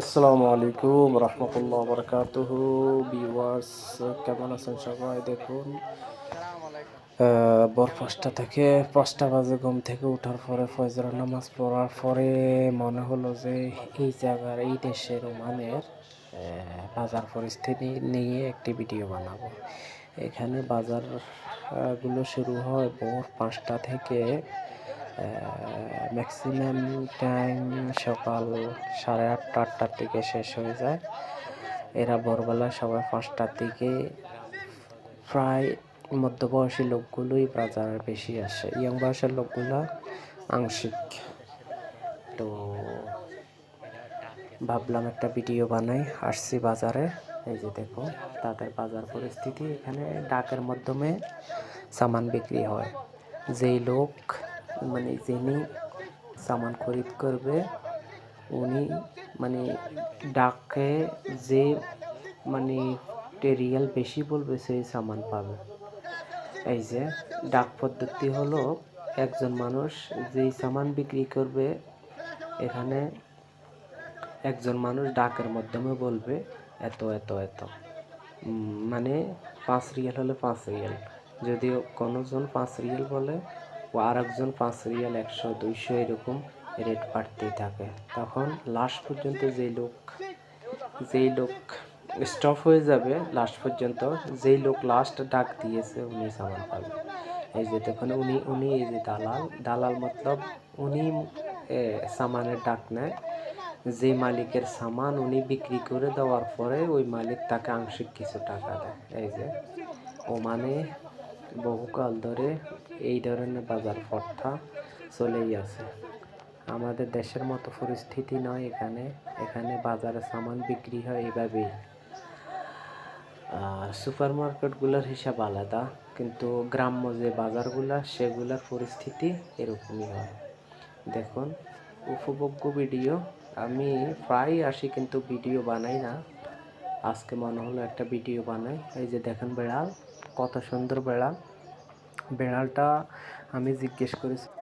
আসসালামু আলাইকুম রহমতুল্লাহ বরকাতুহু। ভিউয়ার্স, কেমন আছেন সবাই? দেখুন, ভোর 5টা থেকে 5টা বাজে ঘুম থেকে ওঠার পরে ফজরের নামাজ পড়ার পরে মনে হলো যে এই জায়গার, এই দেশের ওমানের বাজার পরিস্থিতি নিয়ে একটি ভিডিও বানাবো। এখানে বাজার গুলো শুরু হয় ভোর 5টা থেকে, ম্যাক্সিমাম টাইম সকাল 8:30-8টার দিকে শেষ হয়ে যায়। এরা ভোরবেলা সবাই 5টার দিকে, প্রায় মধ্যবয়সী লোকগুলোই বাজারে বেশি আসে, ইয়ং বয়সের লোকগুলো আংশিক। তো ভাবলাম একটা ভিডিও বানাই, আসছি বাজারে। এই যে দেখো তাদের বাজার পরিস্থিতি। এখানে ডাকের মাধ্যমে সামান বিক্রি হয়। যেই লোক যিনি সামান খরিদ করবে, উনি ডাকে যে রিয়াল বেশি বলবে সেই সামান পাবে। এই যে ডাক পদ্ধতি হলো, একজন মানুষ যেই সামান বিক্রি করবে, এখানে একজন মানুষ ডাকের মাধ্যমে বলবে এত এত এত, 5 রিয়াল হলে 5 রিয়াল। যদি কোনোজন 5 রিয়াল বলে, ও আর একজন 5 রিয়াল, 100, 200 এরকম রেট বাড়তেই থাকে। তখন লাস্ট পর্যন্ত যেই লোক স্টপ হয়ে যাবে, লাস্ট পর্যন্ত যেই লোক লাস্ট ডাক দিয়েছে উনি সামান পাবে। এই যে দেখুন, উনি এই যে দালাল মতলব উনি সামানের ডাক নেয়। যে মালিকের সামান উনি বিক্রি করে দেওয়ার পরে ওই মালিক তাকে আংশিক কিছু টাকা দেয়। এই যে বহুকাল ধরে এই ধরনের বাজার প্রথা চলেই আছে। আমাদের দেশের মতো পরিস্থিতি নয় এখানে বাজারে সামান বিক্রি হয় এভাবেই। আর সুপার মার্কেটগুলোর হিসাব আলাদা, কিন্তু গ্রাম্য যে বাজারগুলা, সেগুলোর পরিস্থিতি এরকমই হয়। দেখুন, উপভোগ্য ভিডিও। আমি প্রায় আসি কিন্তু ভিডিও বানাই না। আজকে মনে হলো একটা ভিডিও বানাই। এই যে দেখেন বেড়াল, কত সুন্দর বেড়ালটা আমি জিজ্ঞেস করেছি।